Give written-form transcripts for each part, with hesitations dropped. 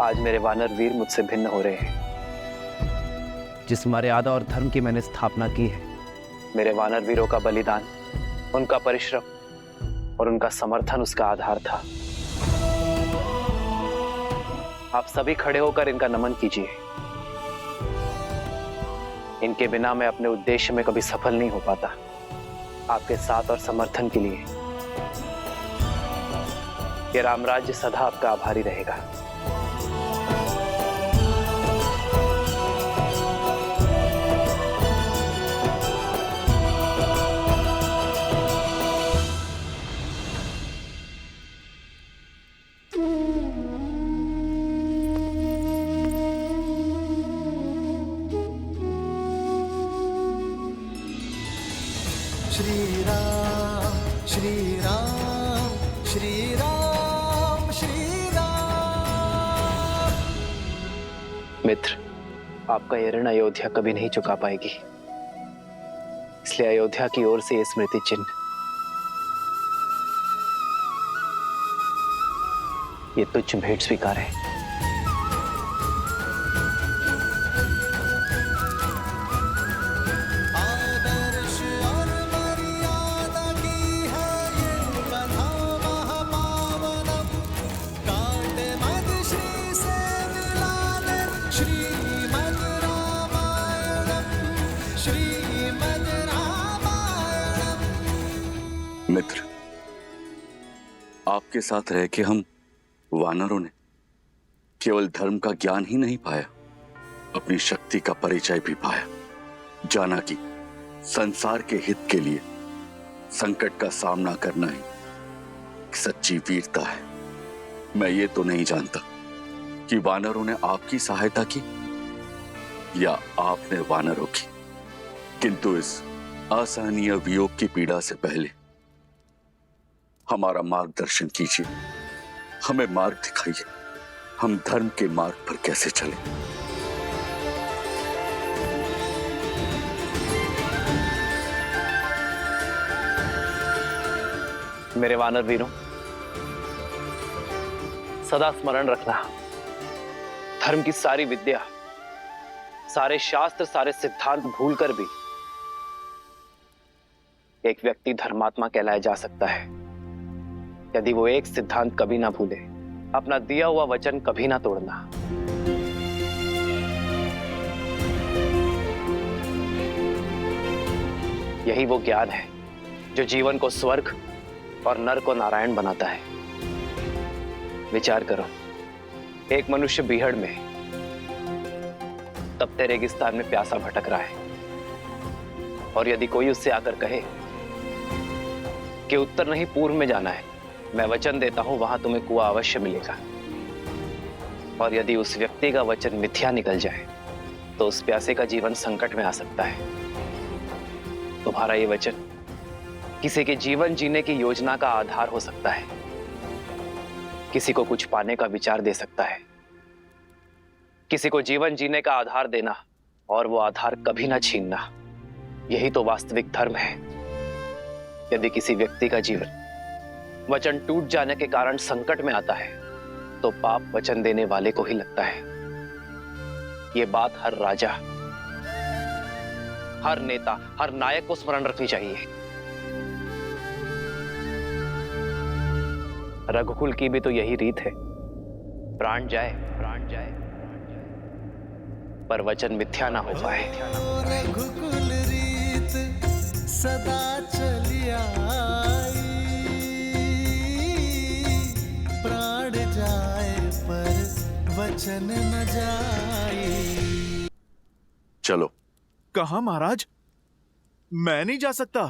आज मेरे वानर वीर मुझसे भिन्न हो रहे हैं। जिस मर्यादा और धर्म की मैंने स्थापना की है, मेरे वानर वीरों का बलिदान, उनका परिश्रम और उनका समर्थन उसका आधार था। आप सभी खड़े होकर इनका नमन कीजिए। इनके बिना मैं अपने उद्देश्य में कभी सफल नहीं हो पाता। आपके साथ और समर्थन के लिए ये रामराज्य सदा आपका आभारी रहेगा। श्री राम श्री राम श्री राम श्री राम। मित्र, आपका यह ऋण अयोध्या कभी नहीं चुका पाएगी, इसलिए अयोध्या की ओर से ये स्मृति चिन्ह, ये तुच्छ भेंट स्वीकार है। आदर्श और मर्यादा की है ये कथा महापावनम। कांटे मद श्री से मिलाने श्रीमद् रामायणम, श्रीमद् रामायणम। मित्र, आपके साथ रह के हम वानरों ने केवल धर्म का ज्ञान ही नहीं पाया, अपनी शक्ति का परिचय भी पाया। जाना कि संसार के हित के लिए संकट का सामना करना ही सच्ची वीरता है। मैं ये तो नहीं जानता कि वानरों ने आपकी सहायता की या आपने वानरों की, किंतु इस असहनीय वियोग की पीड़ा से पहले हमारा मार्गदर्शन कीजिए, हमें मार्ग दिखाइए, हम धर्म के मार्ग पर कैसे चलें। मेरे वानर वीरों, सदा स्मरण रखना, धर्म की सारी विद्या, सारे शास्त्र, सारे सिद्धांत भूलकर भी एक व्यक्ति धर्मात्मा कहलाया जा सकता है यदि वो एक सिद्धांत कभी ना भूले, अपना दिया हुआ वचन कभी ना तोड़ना। यही वो ज्ञान है जो जीवन को स्वर्ग और नर को नारायण बनाता है। विचार करो, एक मनुष्य बीहड़ में, तपते रेगिस्तान में प्यासा भटक रहा है, और यदि कोई उससे आकर कहे कि उत्तर नहीं पूर्व में जाना है, मैं वचन देता हूं वहां तुम्हें कुआं अवश्य मिलेगा, और यदि उस व्यक्ति का वचन मिथ्या निकल जाए तो उस प्यासे का जीवन संकट में आ सकता है। तुम्हारा ये वचन किसी के जीवन जीने की योजना का आधार हो सकता है, किसी को कुछ पाने का विचार दे सकता है, किसी को जीवन जीने का आधार देना और वो आधार कभी ना छीनना, यही तो वास्तविक धर्म है। यदि किसी व्यक्ति का जीवन वचन टूट जाने के कारण संकट में आता है तो पाप वचन देने वाले को ही लगता है। ये बात हर राजा, हर नेता, हर नायक को स्मरण रखनी चाहिए। रघुकुल की भी तो यही रीत है, प्राण जाए पर वचन मिथ्या ना हो पाए। रघुकुल रीत सदा चली आई, प्राण जाए पर वचन न जाए। चलो। कहाँ महाराज? मैं नहीं जा सकता।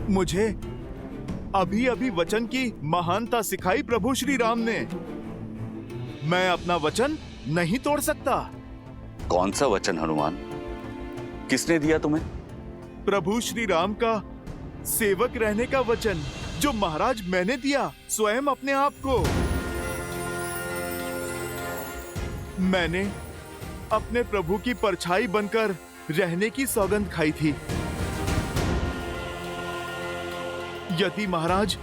मुझे अभी अभी वचन की महानता सिखाई प्रभु श्री राम ने। मैं अपना वचन नहीं तोड़ सकता। कौन सा वचन हनुमान? किसने दिया तुम्हें? प्रभु श्री राम का सेवक रहने का वचन, जो महाराज मैंने दिया स्वयं अपने आप को। मैंने अपने प्रभु की परछाई बनकर रहने की सौगंध खाई थी। यदि महाराज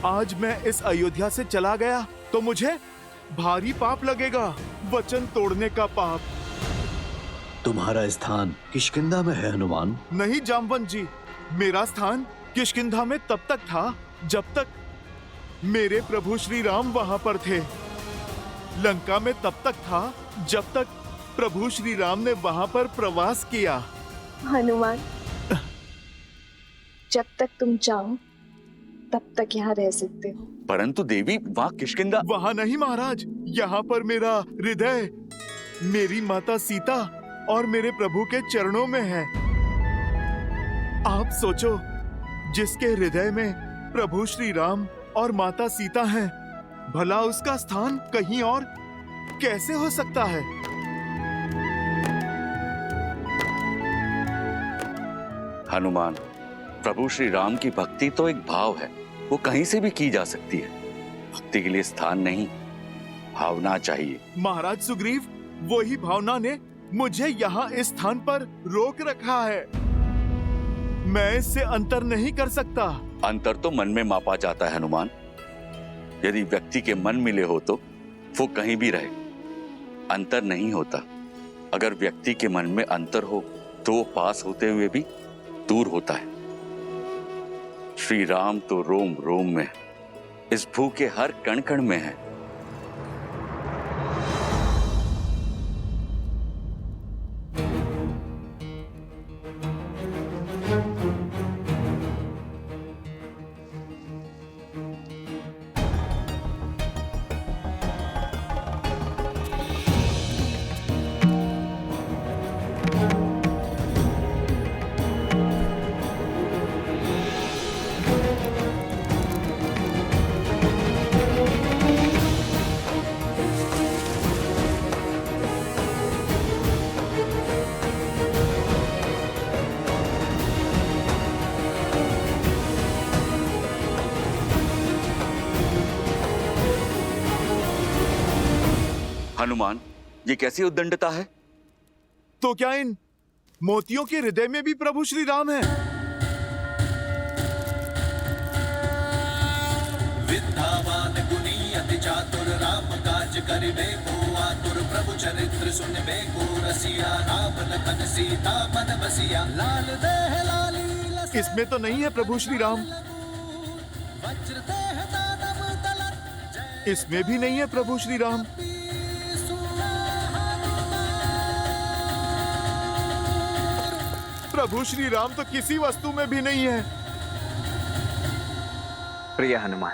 आज मैं इस अयोध्या से चला गया तो मुझे भारी पाप लगेगा, वचन तोड़ने का पाप। तुम्हारा स्थान किष्किंधा में है हनुमान। नहीं जामवंत जी, मेरा स्थान किष्किंधा में तब तक था जब तक मेरे प्रभु श्री राम वहां पर थे। लंका में तब तक था जब तक प्रभु श्री राम ने वहां पर प्रवास किया। हनुमान, जब तक तुम चाहो तब तक यहाँ रह सकते हो। परंतु देवी, वहाँ किष्किंधा। वहां नहीं महाराज, यहाँ पर मेरा हृदय, मेरी माता सीता और मेरे प्रभु के चरणों में है। आप सोचो, जिसके हृदय में प्रभु श्री राम और माता सीता हैं, भला उसका स्थान कहीं और कैसे हो सकता है? हनुमान, प्रभु श्री राम की भक्ति तो एक भाव है, वो कहीं से भी की जा सकती है। भक्ति के लिए स्थान नहीं, भावना चाहिए। महाराज सुग्रीव, वही भावना ने मुझे यहाँ इस स्थान पर रोक रखा है। मैं इससे अंतर नहीं कर सकता। अंतर तो मन में मापा जाता है हनुमान। यदि व्यक्ति के मन मिले हो तो वो कहीं भी रहे, अंतर नहीं होता। अगर व्यक्ति के मन में अंतर हो तो वो पास होते हुए भी दूर होता है। श्री राम तो रोम रोम में, इस भू के हर कण कण में है। हनुमान, ये कैसी उद्दंडता है? तो क्या इन मोतियों के हृदय में भी प्रभु श्री राम है? विद्यावान गुणी अति चातुर, राम काज करिबे को आतुर, प्रभु चरित्र सुनबे को रसिया, राम लखन सीता मन बसिया, लाल देह लाली लस। इसमें तो नहीं है प्रभु श्री राम। वज्र देह दानव दलत, इसमें भी नहीं है प्रभु श्री राम। प्रभु श्री राम तो किसी वस्तु में भी नहीं है। प्रिय हनुमान,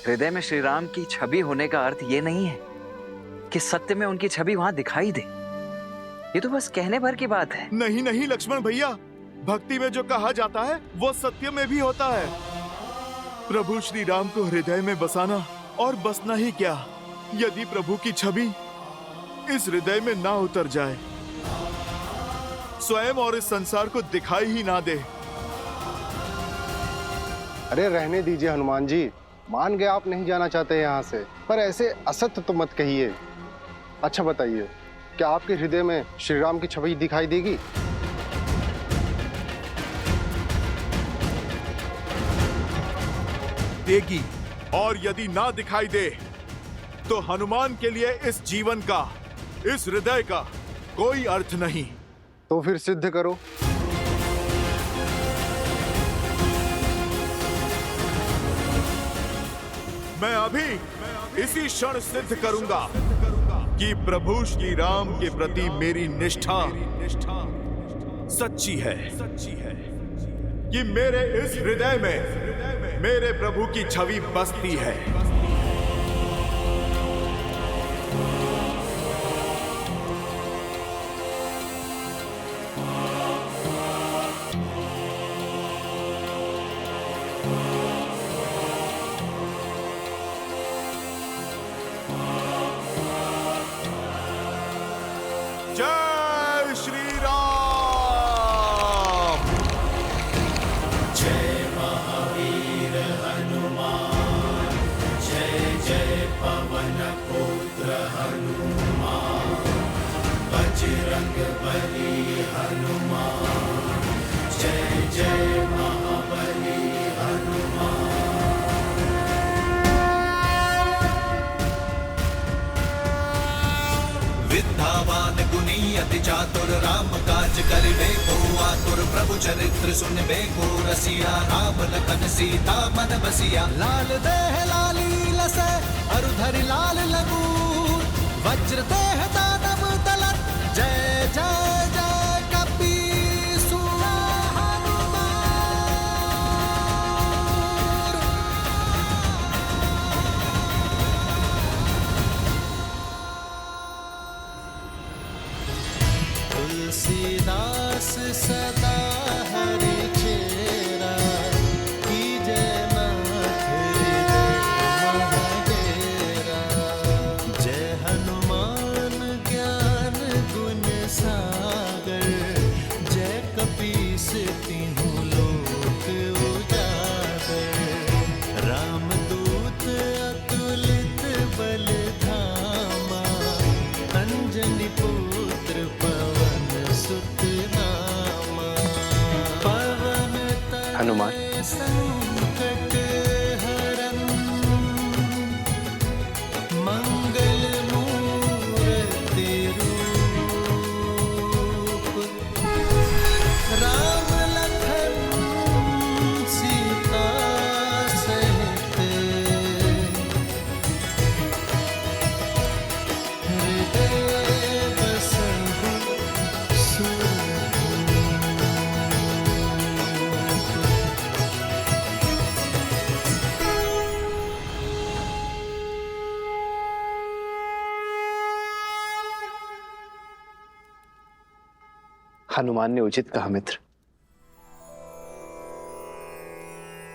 हृदय में श्री राम की छवि होने का अर्थ ये नहीं है कि सत्य में उनकी छवि वहां दिखाई दे। ये तो बस कहने भर की बात है। नहीं नहीं लक्ष्मण भैया, भक्ति में जो कहा जाता है वो सत्य में भी होता है। प्रभु श्री राम को हृदय में बसाना और बसना ही क्या, यदि प्रभु की छवि इस हृदय में ना उतर जाए, स्वयं और इस संसार को दिखाई ही ना दे। अरे रहने दीजिए हनुमान जी, मान गए आप नहीं जाना चाहते यहाँ से, पर ऐसे असत्य तो मत कहिए। अच्छा बताइए, क्या आपके हृदय में श्री राम की छवि दिखाई देगी? देगी, और यदि ना दिखाई दे तो हनुमान के लिए इस जीवन का, इस हृदय का कोई अर्थ नहीं। तो फिर सिद्ध करो। मैं अभी इसी क्षण सिद्ध करूंगा कि प्रभु श्री राम के प्रति मेरी निष्ठा सच्ची है, कि मेरे इस हृदय में मेरे प्रभु की छवि बसती है। जय श्री राम। जय महावीर हनुमान अति चातुर राम काज करिबे को आतुर प्रभु चरित्र सुनबे को रसिया राम लखन सीता मन बसिया लाल देह लाली लसै अरु धरि लाल लगू वज्र देह दानव दलत जय जय जय कपीसु तुलसीदास सदा हरि चेरा कीजय नाथ हृदय महाडेरा जय हनुमान ज्ञान गुण सागर जय कपीस तिहु लोक उजागर रामदूत अतुलित बल धामा अंजनी पुत्र पवन सुत नामा पवन हनुमान। तनय संकट हरन मंगल मूर्ति रूप राम लखन सीता सहित हृदय बसहु सुरभूप। हनुमान ने उचित कहा मित्र।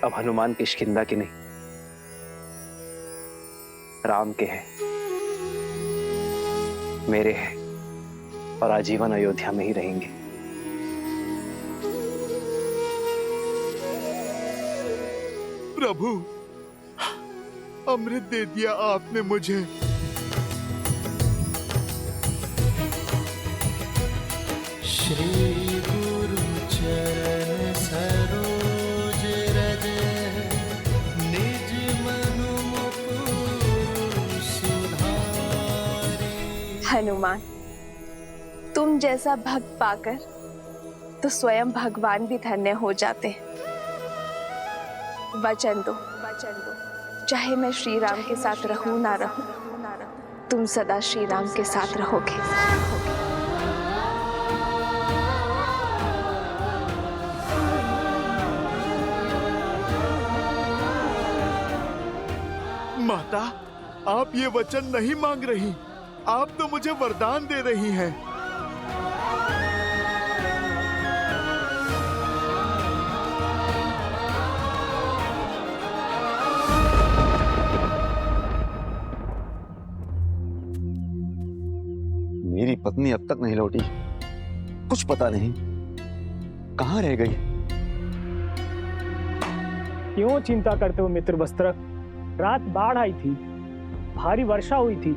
अब हनुमान किष्किंधा के नहीं, राम के हैं, मेरे हैं और आजीवन अयोध्या में ही रहेंगे। प्रभु, अमृत दे दिया आपने मुझे। श्री गुरु चरण सरोज रज निज मनु मुकुर सुधारी। हनुमान, तुम जैसा भक्त पाकर तो स्वयं भगवान भी धन्य हो जाते हैं। वचन दो, चाहे मैं श्री राम के साथ रहूं ना रहूं, तुम सदा श्री राम के साथ रहोगे। माता, आप ये वचन नहीं मांग रही, आप तो मुझे वरदान दे रही हैं। मेरी पत्नी अब तक नहीं लौटी, कुछ पता नहीं कहाँ रह गई। क्यों चिंता करते हो मित्र वस्त्रक? रात बाढ़ आई थी, भारी वर्षा हुई थी।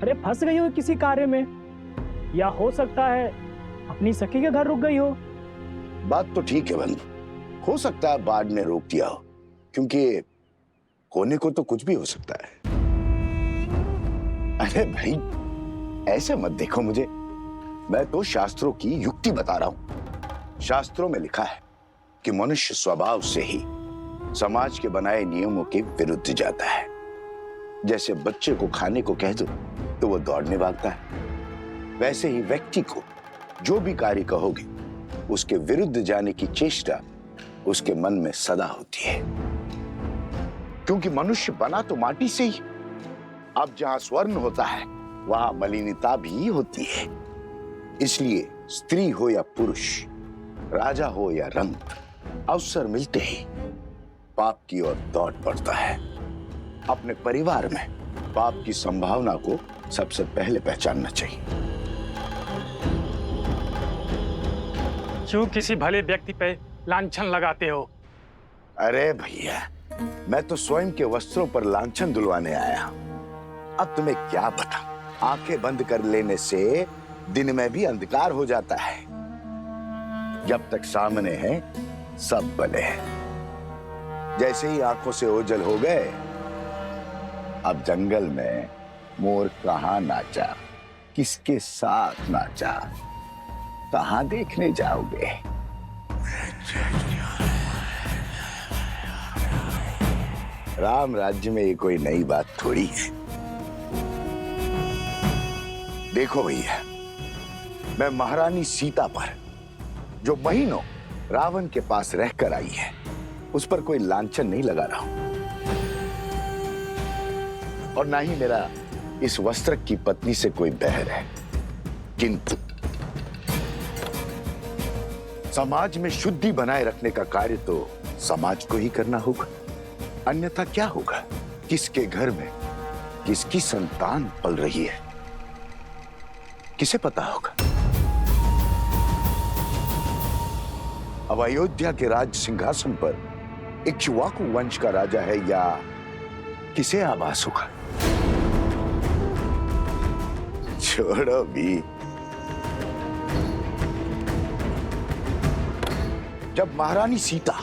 अरे फंस गई हो किसी कार्य में, या हो सकता है अपनी सखी के घर रुक गई हो। बात तो ठीक है बंधु, हो सकता है बाढ़ ने रोक दिया हो, क्योंकि होने को तो कुछ भी हो सकता है। अरे भाई, ऐसे मत देखो मुझे, मैं तो शास्त्रों की युक्ति बता रहा हूं। शास्त्रों में लिखा है कि मनुष्य स्वभाव से ही समाज के बनाए नियमों के विरुद्ध जाता है। जैसे बच्चे को खाने को कह दो तो वो दौड़ने भागता है, वैसे ही व्यक्ति को जो भी कार्य कहोगे उसके विरुद्ध जाने की चेष्टा उसके मन में सदा होती है। क्योंकि मनुष्य बना तो माटी से ही, अब जहां स्वर्ण होता है वहां मलिनता भी होती है। इसलिए स्त्री हो या पुरुष, राजा हो या रंक, अवसर मिलते ही पाप की ओर दौड़ पड़ता है। अपने परिवार में पाप की संभावना को सबसे पहले पहचानना चाहिए। क्यों किसी भले व्यक्ति पे लांछन लगाते हो? अरे भैया, मैं तो स्वयं के वस्त्रों पर लांछन दुलवाने आया हूं। अब तुम्हें क्या बताऊं, आंखें बंद कर लेने से दिन में भी अंधकार हो जाता है। जब तक सामने है सब भले हैं। जैसे ही आंखों से ओझल हो गए, अब जंगल में मोर कहाँ नाचा, किसके साथ नाचा, कहां देखने जाओगे? राम राज्य में ये कोई नई बात थोड़ी है। देखो भैया, मैं महारानी सीता पर जो महीनों रावण के पास रहकर आई है, उस पर कोई लांछन नहीं लगा रहा हूं, और ना ही मेरा इस वस्त्र की पत्नी से कोई बैर है। किंतु समाज में शुद्धि बनाए रखने का कार्य तो समाज को ही करना होगा, अन्यथा क्या होगा? किसके घर में किसकी संतान पल रही है, किसे पता होगा? अब अयोध्या के राज सिंहासन पर इक्ष्वाकु वंश का राजा है या किसे आभास होगा? छोड़ो भी। जब महारानी सीता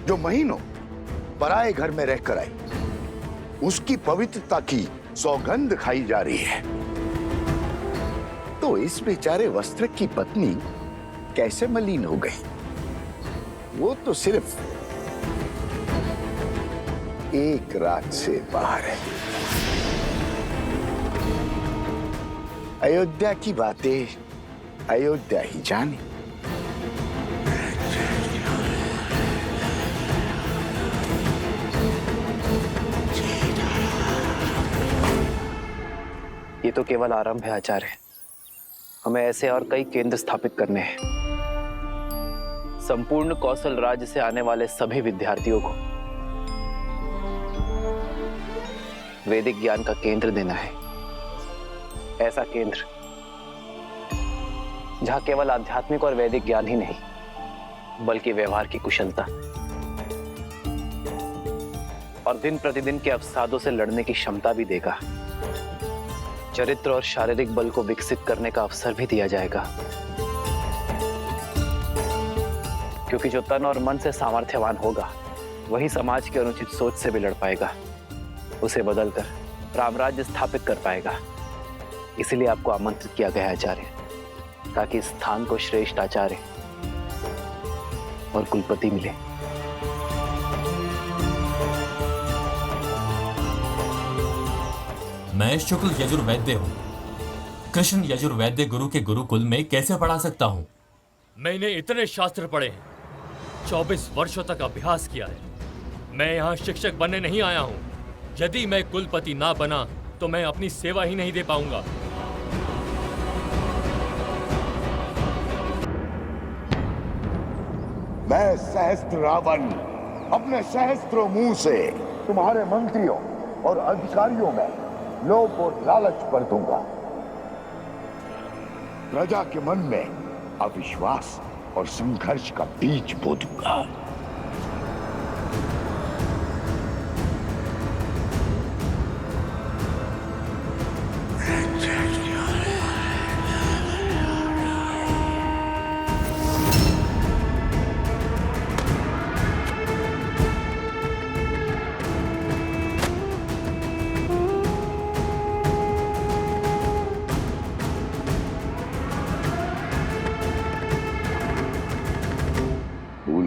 जो महीनों पराए घर में रहकर आई, उसकी पवित्रता की सौगंध खाई जा रही है, तो इस बेचारे वस्त्र की पत्नी कैसे मलिन हो गई? वो तो सिर्फ एक रात से बाहर है। अयोध्या की बातें अयोध्या ही जाने। ये तो केवल आरंभ है आचार्य। हमें ऐसे और कई केंद्र स्थापित करने हैं। संपूर्ण कौशल राज्य से आने वाले सभी विद्यार्थियों को वैदिक ज्ञान का केंद्र देना है। ऐसा केंद्र जहां केवल आध्यात्मिक और वैदिक ज्ञान ही नहीं, बल्कि व्यवहार की कुशलता और दिन प्रतिदिन के अवसादों से लड़ने की क्षमता भी देगा। चरित्र और शारीरिक बल को विकसित करने का अवसर भी दिया जाएगा, क्योंकि जो तन और मन से सामर्थ्यवान होगा वही समाज की अनुचित सोच से भी लड़ पाएगा, उसे बदलकर रामराज्य स्थापित कर पाएगा। इसीलिए आपको आमंत्रित किया गया है आचार्य, ताकि इस स्थान को श्रेष्ठ आचार्य और कुलपति मिले। मैं शुक्ल यजुर्वैद्य हूँ। कृष्ण यजुर्वैद्य गुरु के गुरुकुल में कैसे पढ़ा सकता हूँ? मैंने इतने शास्त्र पढ़े हैं, 24 वर्षों तक अभ्यास किया है। मैं यहाँ शिक्षक बनने नहीं आया हूँ। यदि मैं कुलपति ना बना तो मैं अपनी सेवा ही नहीं दे पाऊंगा। मैं सहस्त्र रावण अपने सहस्त्रों मुंह से तुम्हारे मंत्रियों और अधिकारियों में लोभ और लालच भर दूंगा। प्रजा के मन में अविश्वास और संघर्ष का बीज बो दूंगा।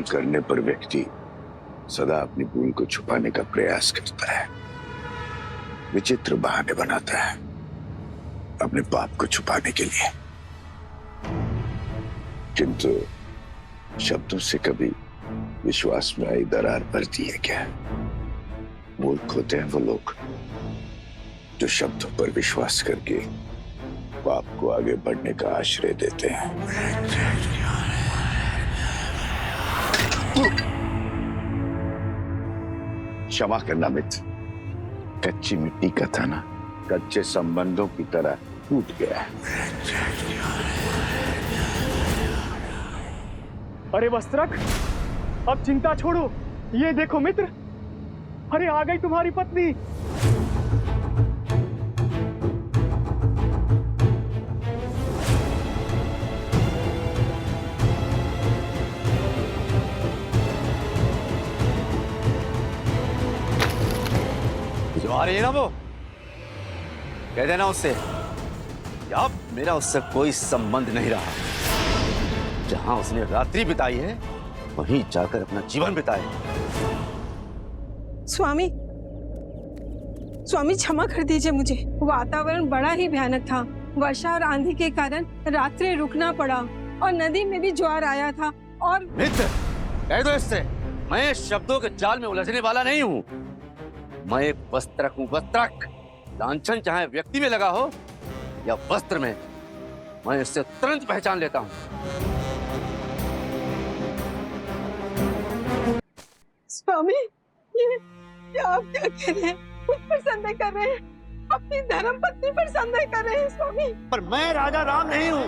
करने पर व्यक्ति सदा अपनी भूल को छुपाने का प्रयास करता है, विचित्र बहाने बनाता है अपने पाप को छुपाने के लिए। किंतु शब्दों से कभी विश्वास में आई दरार भरती है क्या? मूर्ख होते हैं वो लोग जो शब्दों पर विश्वास करके पाप को आगे बढ़ने का आश्रय देते हैं। क्षमा करना मित्र, कच्ची मिट्टी का था ना, कच्चे संबंधों की तरह टूट गया है। अरे वस्त्रक, अब चिंता छोड़ो। ये देखो मित्र, अरे आ गई तुम्हारी पत्नी। जो आ रही है ना वो, कह देना उससे अब मेरा उससे कोई संबंध नहीं रहा। जहां उसने रात्रि बिताई है वहीं जाकर अपना जीवन बिताए। स्वामी, स्वामी क्षमा कर दीजिए मुझे। वातावरण बड़ा ही भयानक था। वर्षा और आंधी के कारण रात्रि रुकना पड़ा और नदी में भी ज्वार आया था। और मित्र, कह दो इससे, मैं शब्दों के जाल में उलझने वाला नहीं हूँ। मैं एक वस्त्रक हूँ, वस्त्रक। लांछन चाहे व्यक्ति में लगा हो या वस्त्र में, मैं इससे तुरंत पहचान लेता हूँ। स्वामी, ये आप क्या कह रहे हैं? मुझ पर संदेह कर रहे हैं? अपनी धर्म पत्नी पर संदेह कर रहे हैं स्वामी? पर मैं राजा राम नहीं हूँ।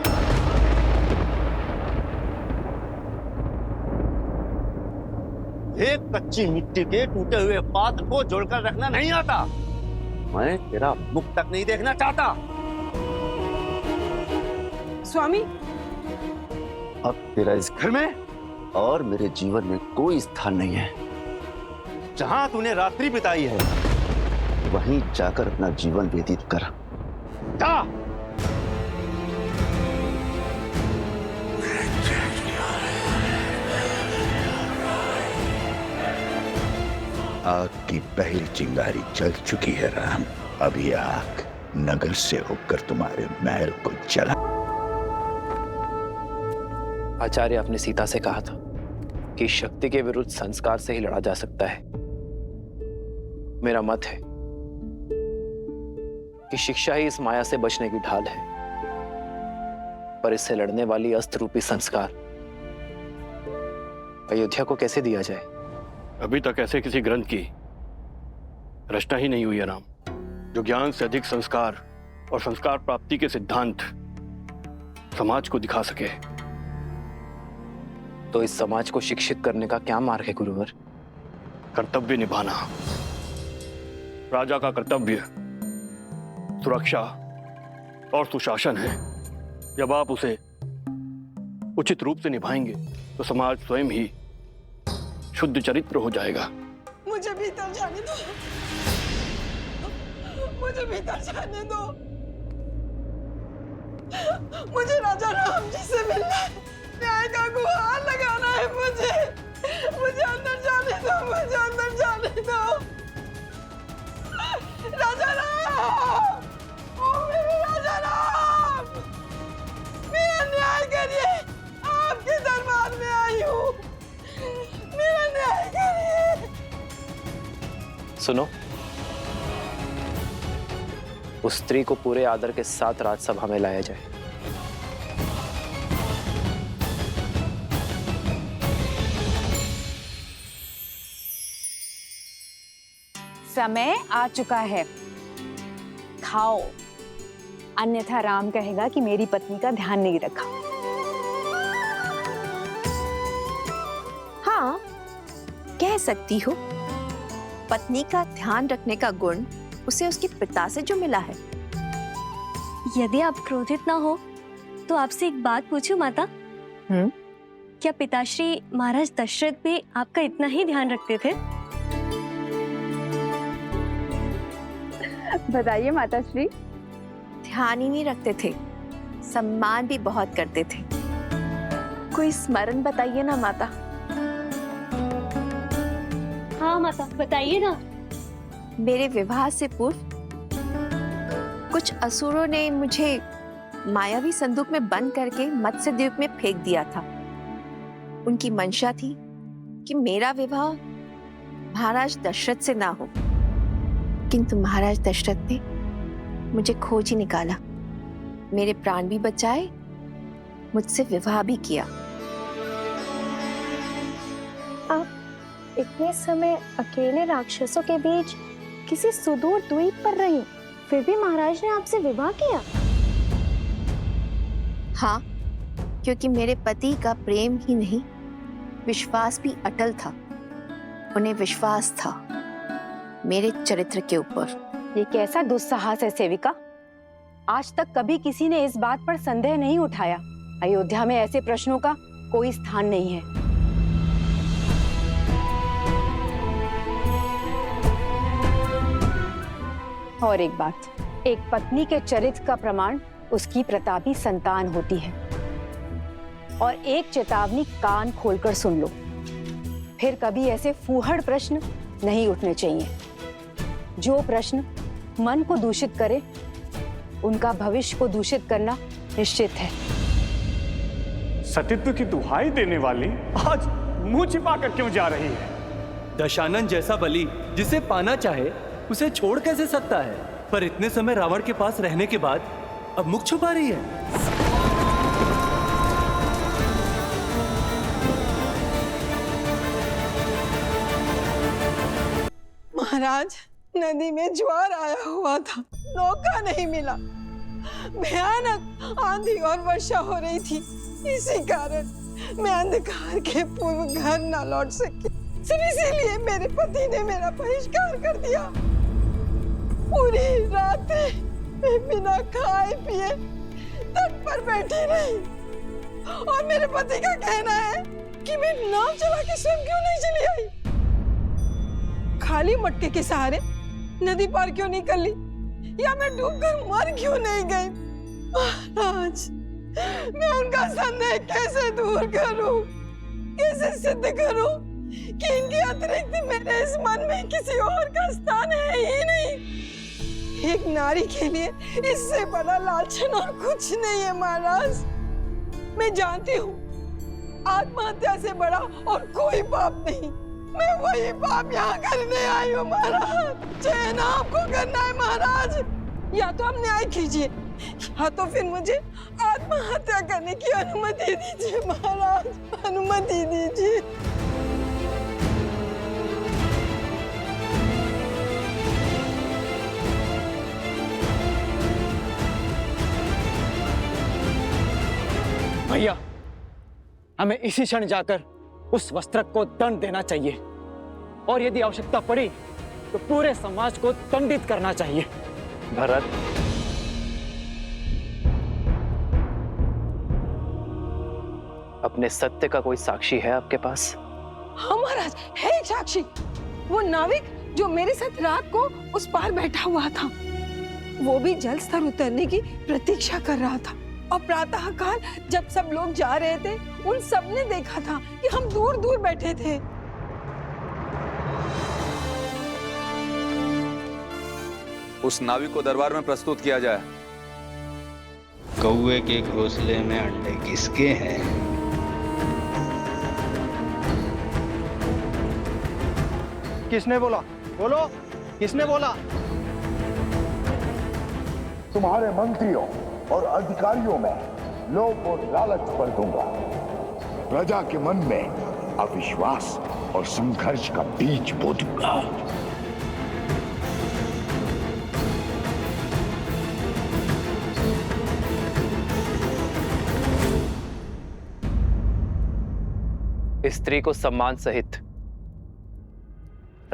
एक कच्ची मिट्टी के टूटे हुए पात्र को जोड़कर रखना नहीं आता। मैं तेरा मुख तक नहीं देखना चाहता। स्वामी, अब तेरा इस घर में और मेरे जीवन में कोई स्थान नहीं है। जहां तूने रात्रि बिताई है वहीं जाकर अपना जीवन व्यतीत कर। जा। आग की पहली चिंगारी जल चुकी है राम। अब ये आग नगर से होकर तुम्हारे महल को जला। आचार्य, आपने सीता से कहा था कि शक्ति के विरुद्ध संस्कार से ही लड़ा जा सकता है। मेरा मत है कि शिक्षा ही इस माया से बचने की ढाल है, पर इससे लड़ने वाली अस्त्र रूपी संस्कार अयोध्या को कैसे दिया जाए? अभी तक ऐसे किसी ग्रंथ की रचना ही नहीं हुई है राम, जो ज्ञान से अधिक संस्कार और संस्कार प्राप्ति के सिद्धांत समाज को दिखा सके। तो इस समाज को शिक्षित करने का क्या मार्ग है गुरुवर? कर्तव्य निभाना। राजा का कर्तव्य सुरक्षा और सुशासन है। जब आप उसे उचित रूप से निभाएंगे तो समाज स्वयं ही शुद्ध चरित्र हो जाएगा। मुझे भीतर जाने दो, मुझे भीतर जाने दो। मुझे राजा राम जी से मिलना है, न्याय का गुहार लगाना है। मुझे अंदर जाने दो, मुझे अंदर जाने दो। राजा राम, ओ मेरे राजा राम, मेरा न्याय करिए। आपके दरबार में आई हूँ, मेरा न्याय करिए। सुनो, उस स्त्री को पूरे आदर के साथ राजसभा में लाया जाए। समय आ चुका है, खाओ, अन्यथा राम कहेगा कि मेरी पत्नी का ध्यान नहीं रखा। हाँ, कह सकती हो। पत्नी का ध्यान रखने का गुण उसे उसके पिता से जो मिला है। यदि आप क्रोधित ना हो तो आपसे एक बात पूछूं माता? क्या पिताश्री महाराज दशरथ भी आपका इतना ही ध्यान रखते थे? बताइए माताश्री। ध्यान ही नहीं रखते थे, सम्मान भी बहुत करते थे। कोई स्मरण बताइए ना माता। हाँ माता, बताइए ना। मेरे विवाह से पूर्व कुछ असुरों ने मुझे मायावी संदूक में बंद करके मत्स्य द्वीप में फेंक दिया था। उनकी मंशा थी कि मेरा विवाह महाराज दशरथ से ना हो, किंतु महाराज दशरथ ने मुझे खोज ही निकाला, मेरे प्राण भी बचाए, मुझसे विवाह भी किया। आप इतने समय अकेले राक्षसों के बीच किसी सुदूर द्वीप पर रही, फिर भी महाराज ने आपसे विवाह किया? हाँ, क्योंकि मेरे पति का प्रेम ही नहीं, विश्वास भी अटल था। उन्हें विश्वास था मेरे चरित्र के ऊपर। ये कैसा दुस्साहस है सेविका? आज तक कभी किसी ने इस बात पर संदेह नहीं उठाया। अयोध्या में ऐसे प्रश्नों का कोई स्थान नहीं है। और एक बात, एक पत्नी के चरित्र का प्रमाण उसकी प्रतापी संतान होती है। और एक चेतावनी कान खोलकर सुन लो, फिर कभी ऐसे फूहड़ प्रश्न नहीं उठने चाहिए। जो प्रश्न मन को दूषित करे, उनका भविष्य को दूषित करना निश्चित है। सतीत्व की दुहाई देने वाली आज मुंह छिपा कर क्यों जा रही है? दशानन जैसा बलि जिसे पाना चाहे उसे छोड़ कैसे सकता है? पर इतने समय रावण के पास रहने के बाद अब मुख छुपा रही है। महाराज, नदी में ज्वार आया हुआ था, नौका नहीं मिला, भयानक आंधी और वर्षा हो रही थी। इसी कारण मैं अंधकार के पूर्व घर न लौट सकी। सिर्फ इसीलिए मेरे पति ने मेरा बहिष्कार कर दिया। पूरी रात मैं बिना खाए पिए तट पर बैठी रही और मेरे पति का कहना है कि मैं नाव चला के स्वयं क्यों नहीं चली आई, खाली मटके के सहारे नदी पार क्यों नहीं कर ली, या मैं डूबकर मर क्यों नहीं गई। महाराज, मैं उनका संदेह कैसे दूर करूं, कैसे सिद्ध करूं कि इनके अतिरिक्त मेरे इस मन में किसी और का स्थान है ही नहीं। एक नारी के लिए इससे बड़ा लालचन और कुछ नहीं है महाराज। मैं जानती हूँ आत्महत्या से बड़ा और कोई पाप नहीं। मैं वही पाप यहाँ करने आई हूँ महाराज। चयन आपको करना है महाराज। या तो आप न्याय कीजिए या तो फिर मुझे आत्महत्या करने की अनुमति दीजिए महाराज, अनुमति दीजिए। भैया, हमें इसी क्षण जाकर उस वस्त्रक को दंड देना चाहिए और यदि आवश्यकता पड़ी तो पूरे समाज को दंडित करना चाहिए। भरत, अपने सत्य का कोई साक्षी है आपके पास? हाँ महाराज, है एक साक्षी। वो नाविक जो मेरे साथ रात को उस पार बैठा हुआ था, वो भी जल स्तर उतरने की प्रतीक्षा कर रहा था। और प्रातः काल जब सब लोग जा रहे थे, उन सब ने देखा था कि हम दूर दूर बैठे थे। उस नाविक को दरबार में प्रस्तुत किया जाए। कौवे के घोंसले में अंडे किसके हैं? किसने बोला? बोलो, किसने बोला? तुम्हारे मंत्रियों और अधिकारियों में लोभ और लालच भर दूंगा। प्रजा के मन में अविश्वास और संघर्ष का बीज बो दूंगा। स्त्री को सम्मान सहित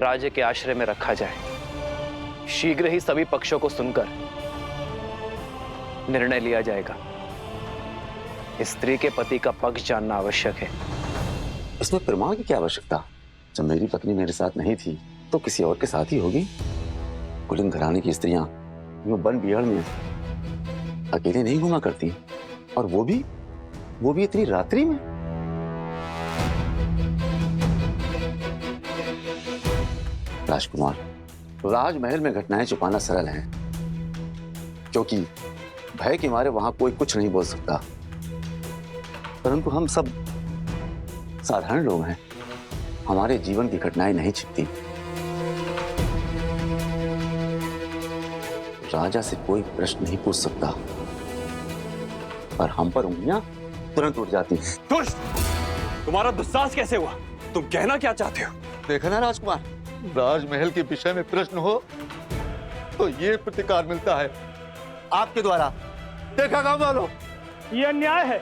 राज्य के आश्रय में रखा जाए। शीघ्र ही सभी पक्षों को सुनकर निर्णय लिया जाएगा। स्त्री के पति का पक्ष जानना आवश्यक है। इसमें प्रमाण की क्या आवश्यकता? जब मेरी पत्नी मेरे साथ नहीं थी तो किसी और के साथ ही होगी। कुलीन घराने की स्त्रियां यूं वन बिहार में अकेले नहीं घुमा करती, और वो भी इतनी रात्रि में। राजकुमार, राजमहल में घटनाएं छुपाना सरल है, क्योंकि भय के मारे वहां कोई कुछ नहीं बोल सकता। परंतु हम सब साधारण लोग हैं, हमारे जीवन की घटनाएं नहीं छिपती। राजा से कोई प्रश्न नहीं पूछ सकता, पर हम पर उंगलियां तुरंत उठ जाती हैं। दुष्ट! तुम्हारा दुस्साहस कैसे हुआ? तुम कहना क्या चाहते हो? देखा ना राजकुमार, राजमहल के विषय में प्रश्न हो तो ये प्रतिकार मिलता है आपके द्वारा। देखा गांव वालों, ये अन्याय है।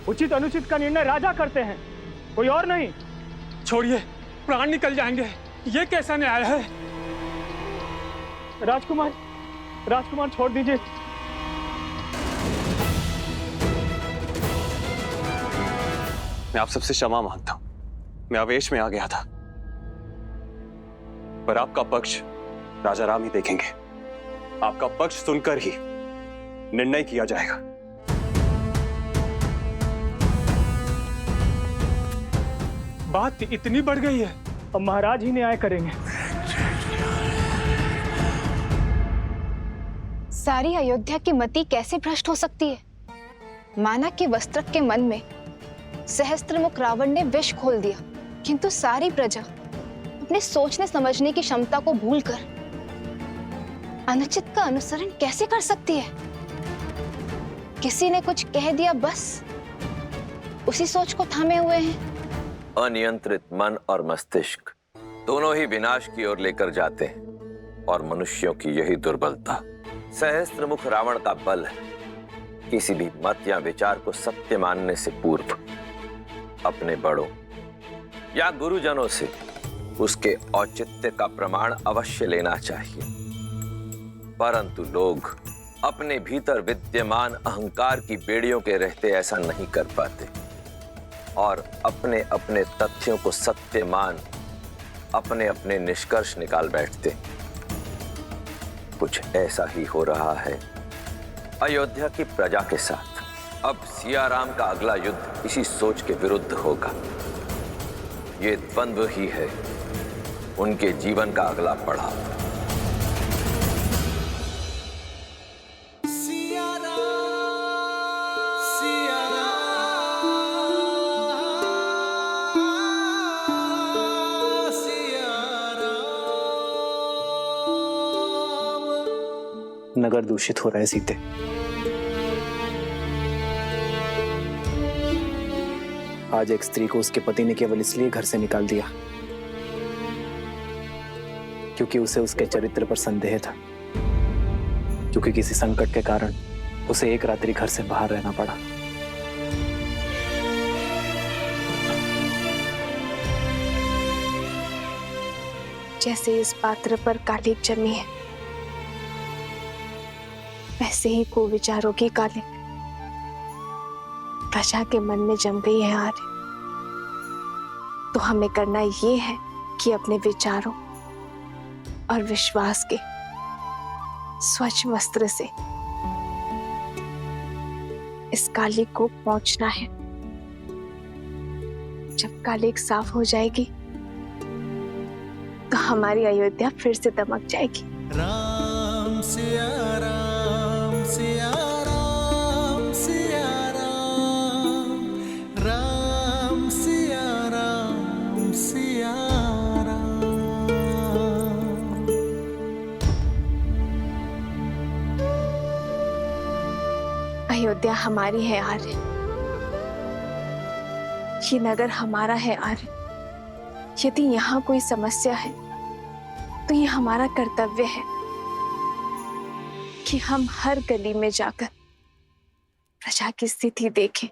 उचित अनुचित का निर्णय राजा करते हैं, कोई और नहीं। छोड़िए, प्राण निकल जाएंगे। ये कैसा न्याय है? राजकुमार छोड़ दीजिए। मैं आप सबसे क्षमा मांगता हूं, मैं आवेश में आ गया था। पर आपका पक्ष राजा राम ही देखेंगे। आपका पक्ष सुनकर ही निर्णय किया जाएगा। बात इतनी बढ़ गई है, अब महाराज ही न्याय करेंगे। सारी अयोध्या की मति कैसे भ्रष्ट हो सकती है? माना कि वस्त्रक के मन में सहस्त्रमुख रावण ने विष खोल दिया, किंतु सारी प्रजा अपने सोचने समझने की क्षमता को भूलकर अनुचित का अनुसरण कैसे कर सकती है? किसी ने कुछ कह दिया, बस उसी सोच को थामे हुए हैं। अनियंत्रित मन और मस्तिष्क दोनों ही विनाश की ओर लेकर जाते हैं, और मनुष्यों की यही दुर्बलता। सहस्त्रमुख रावण का बल है किसी भी मत या विचार को सत्य मानने से पूर्व अपने बड़ों या गुरुजनों से उसके औचित्य का प्रमाण अवश्य लेना चाहिए, परंतु लोग अपने भीतर विद्यमान अहंकार की बेड़ियों के रहते ऐसा नहीं कर पाते और अपने अपने तथ्यों को सत्य मान अपने अपने निष्कर्ष निकाल बैठते। कुछ ऐसा ही हो रहा है अयोध्या की प्रजा के साथ। अब सिया राम का अगला युद्ध इसी सोच के विरुद्ध होगा। ये द्वंद्व ही है उनके जीवन का अगला पड़ाव। नगर दूषित हो रहा है सीते। आज एक स्त्री को उसके पति ने केवल इसलिए घर से निकाल दिया क्योंकि उसे उसके चरित्र पर संदेह था, क्योंकि किसी संकट के कारण उसे एक रात्रि घर से बाहर रहना पड़ा। जैसे इस पात्र पर कालिक जमी है, वैसे ही कुविचारों की कालिक प्रजा के मन में जम गई है आर्य। तो हमें करना ये है कि अपने विचारों और विश्वास के स्वच्छ वस्त्र से इस कालिक को पोंछना है। जब कालिक साफ हो जाएगी तो हमारी अयोध्या फिर से दमक जाएगी। राम सिया राम सिया राम सिया राम राम सिया राम सिया राम। अयोध्या हमारी है आर्य, ये नगर हमारा है आर्य। यदि यहाँ कोई समस्या है तो ये हमारा कर्तव्य है कि हम हर गली में जाकर प्रजा की स्थिति देखें।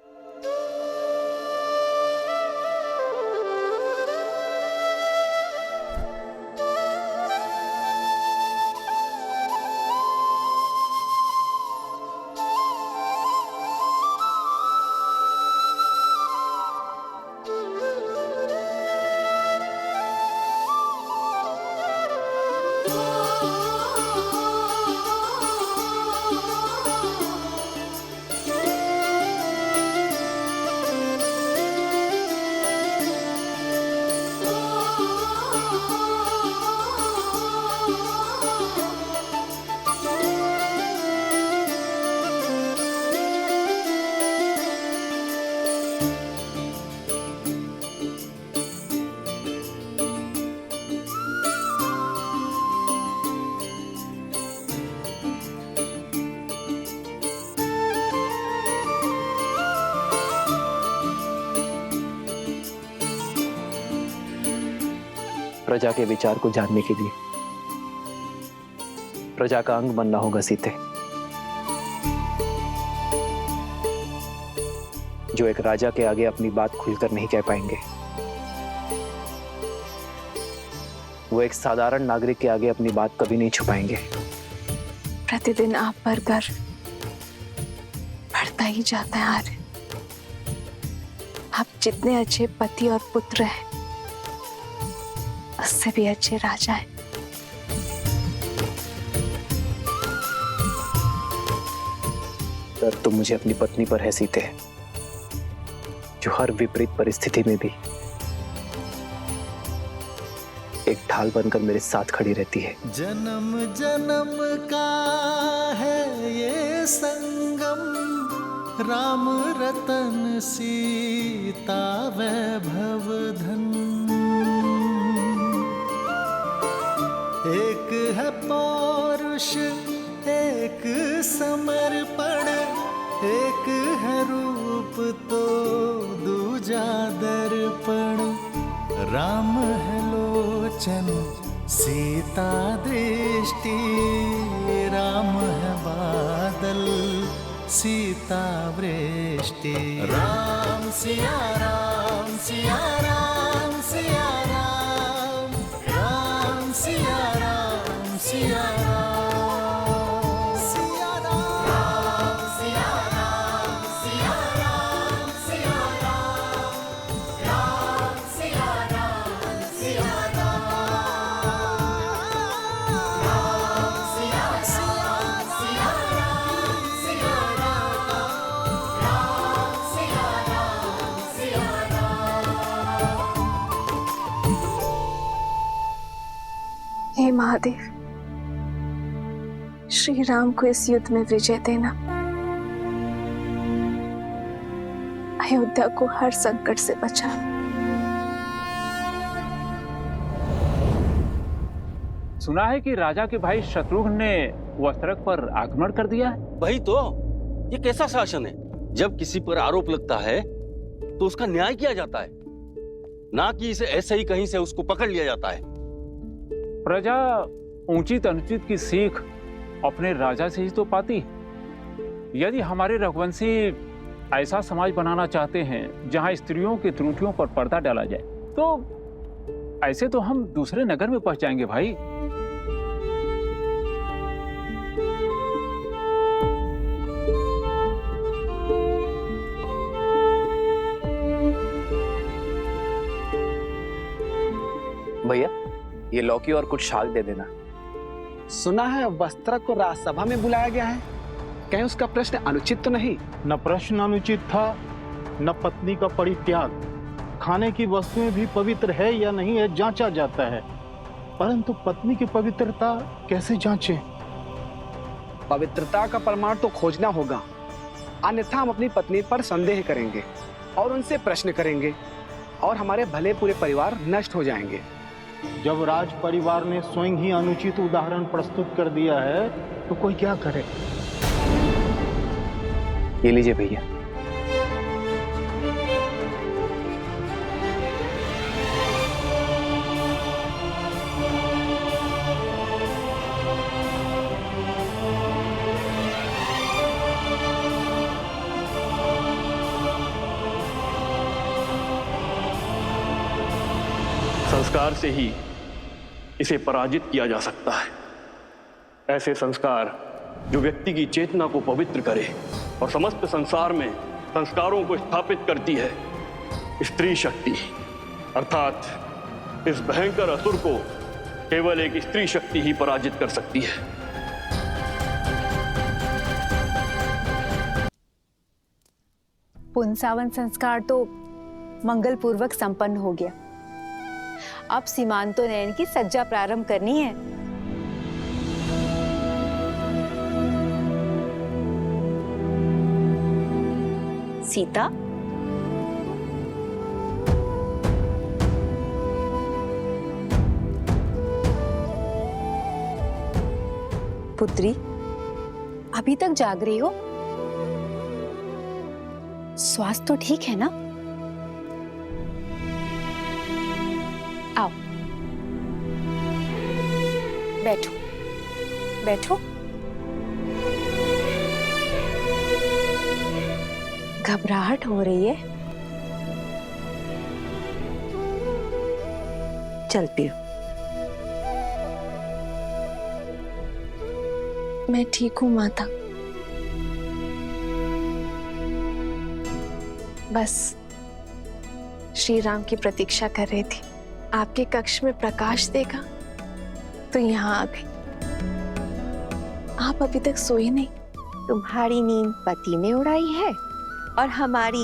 प्रजा के विचार को जानने के लिए प्रजा का अंग बनना होगा सीते। जो एक राजा के आगे अपनी बात खुलकर नहीं कह पाएंगे, वो एक साधारण नागरिक के आगे अपनी बात कभी नहीं छुपाएंगे। प्रतिदिन आप पर गर्व बढ़ता ही जाता है आर्य। आप जितने अच्छे पति और पुत्र हैं, उससे भी अच्छे राजा हैं। डर तो मुझे अपनी पत्नी पर है सीते, जो हर विपरीत परिस्थिति में भी एक ढाल बनकर मेरे साथ खड़ी रहती है। जन्म जन्म का है ये संगम, राम रतन सीता वैभव धन। एक है पौरुष एक समर्पण, एक है रूप तो दूजा दर्पण। राम है लोचन सीता दृष्टि, राम है बादल सीता वृष्टि। राम सिया राम सिया राम सिया राम, राम सिया राम सिया राम। हे महादेव, श्री राम को इस युद्ध में विजय देना, अयोध्या को हर संकट से बचा। सुना है कि राजा के भाई शत्रुघ्न ने वस्त्रक पर आक्रमण कर दिया है। वही तो, ये कैसा शासन है? जब किसी पर आरोप लगता है तो उसका न्याय किया जाता है, ना कि इसे ऐसे ही कहीं से उसको पकड़ लिया जाता है। प्रजा उचित अनुचित की सीख अपने राजा से ही तो पाती है। यदि हमारे रघुवंशी ऐसा समाज बनाना चाहते हैं जहां स्त्रियों की त्रुटियों पर पर्दा डाला जाए, तो ऐसे तो हम दूसरे नगर में पहुंच जाएंगे भाई। भैया, ये लौकी और कुछ शाक दे देना। सुना है वस्त्रक को राजसभा में बुलाया गया है, कहीं उसका प्रश्न अनुचित तो नहीं? न प्रश्न अनुचित था, न पत्नी का परित्याग। खाने की वस्तुएं भी पवित्र है या नहीं है जांचा जाता है, परंतु पत्नी की पवित्रता कैसे जांचें? पवित्रता का प्रमाण तो खोजना होगा, अन्यथा हम अपनी पत्नी पर संदेह करेंगे और उनसे प्रश्न करेंगे और हमारे भले पूरे परिवार नष्ट हो जाएंगे। जब राज परिवार ने स्वयं ही अनुचित उदाहरण प्रस्तुत कर दिया है तो कोई क्या करे? ये लीजिए भैया। संस्कार से ही इसे पराजित किया जा सकता है। ऐसे संस्कार जो व्यक्ति की चेतना को पवित्र करे और समस्त संसार में संस्कारों को स्थापित करती है। स्त्री शक्ति अर्थात इस भयंकर असुर को केवल एक स्त्री शक्ति ही पराजित कर सकती है। पुंसावन संस्कार तो मंगल पूर्वक संपन्न हो गया। अब सीमांतोन्नयन की सज्जा प्रारंभ करनी है। सीता, पुत्री, अभी तक जाग रही हो? स्वास्थ्य तो ठीक है ना? आओ, बैठो बैठो। घबराहट हो रही है? चलती हूँ। मैं ठीक हूँ माता, बस श्री राम की प्रतीक्षा कर रही थी। आपके कक्ष में प्रकाश देगा तो यहाँ आ गई। आप अभी तक सोए नहीं? तुम्हारी नींद पति ने उड़ाई है और हमारी